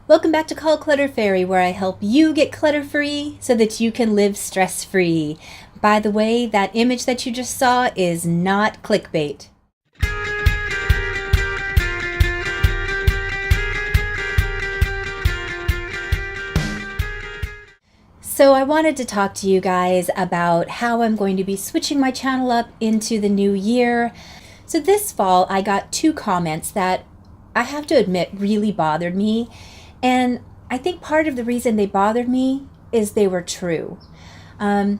Welcome back to Clutter Fairy, where I help you get clutter-free so that you can live stress-free. By the way, that image that you just saw is not clickbait. So I wanted to talk to you guys about how I'm going to be switching my channel up into the new year. So this fall, I got 2 comments that I have to admit really bothered me. And I think part of the reason they bothered me is they were true. I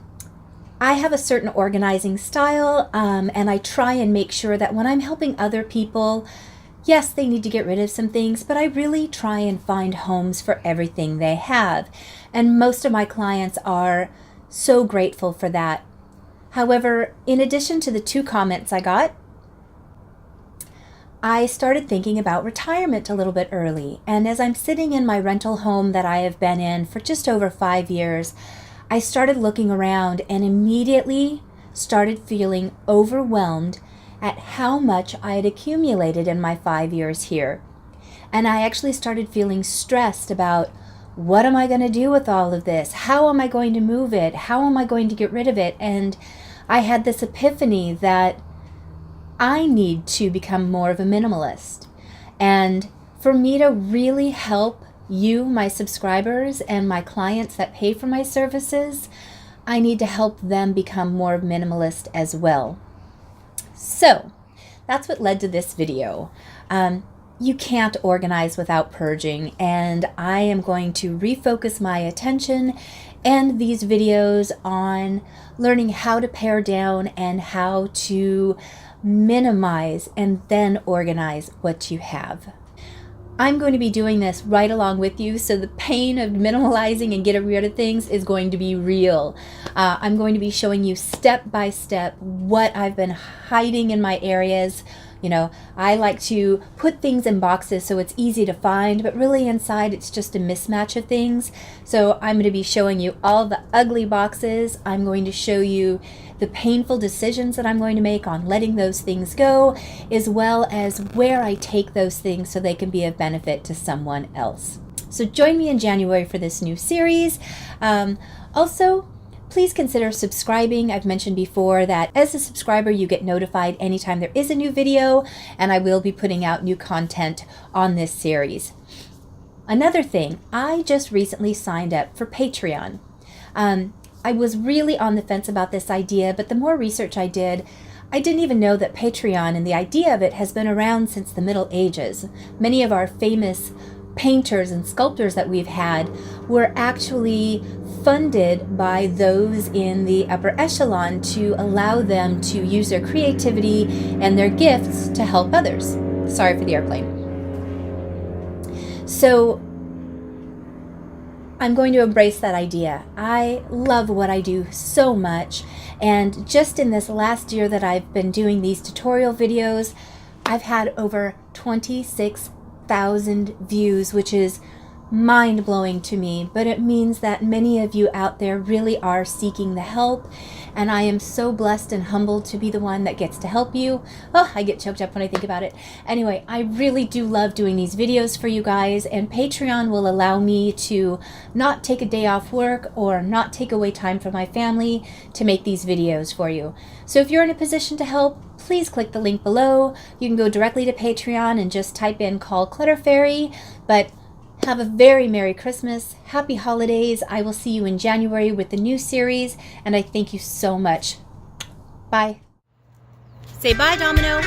have a certain organizing style, and I try and make sure that when I'm helping other people, yes, they need to get rid of some things, but I really try and find homes for everything they have. And most of my clients are so grateful for that. However, in addition to the 2 comments I got, I started thinking about retirement a little bit early. And as I'm sitting in my rental home that I have been in for just over 5 years, I started looking around and immediately started feeling overwhelmed at how much I had accumulated in my 5 years here. And I actually started feeling stressed about, what am I going to do with all of this? How am I going to move it? How am I going to get rid of it? And I had this epiphany that I need to become more of a minimalist. And for me to really help you, my subscribers, and my clients that pay for my services, I need to help them become more minimalist as well. So that's what led to this video. You can't organize without purging, and I am going to refocus my attention and these videos on learning how to pare down and how to minimize and then organize what you have. I'm going to be doing this right along with you, so the pain of minimalizing and getting rid of things is going to be real. I'm going to be showing you step by step what I've been hiding in my areas. You know, I like to put things in boxes so it's easy to find, but really inside it's just a mismatch of things. So I'm going to be showing you all the ugly boxes. I'm going to show you the painful decisions that I'm going to make on letting those things go, as well as where I take those things so they can be of benefit to someone else. So join me in January for this new series. Also, please consider subscribing. I've mentioned before that as a subscriber, you get notified anytime there is a new video, and I will be putting out new content on this series. Another thing, I just recently signed up for Patreon. I was really on the fence about this idea, but the more research I did, I didn't even know that Patreon and the idea of it has been around since the Middle Ages. Many of our famous painters and sculptors that we've had were actually funded by those in the upper echelon to allow them to use their creativity and their gifts to help others. Sorry for the airplane. So I'm going to embrace that idea. I love what I do so much, and just in this last year that I've been doing these tutorial videos, I've had over 26,000 views, which is mind-blowing to me, but it means that many of you out there really are seeking the help, and I am so blessed and humbled to be the one that gets to help you. Oh, I get choked up when I think about it. Anyway, I really do love doing these videos for you guys, and Patreon will allow me to not take a day off work or not take away time from my family to make these videos for you. So if you're in a position to help, please click the link below. You can go directly to Patreon and just type in Call Clutter Fairy. But have a very Merry Christmas, Happy Holidays. I will see you in January with the new series, and I thank you so much. Bye. Say bye, Domino.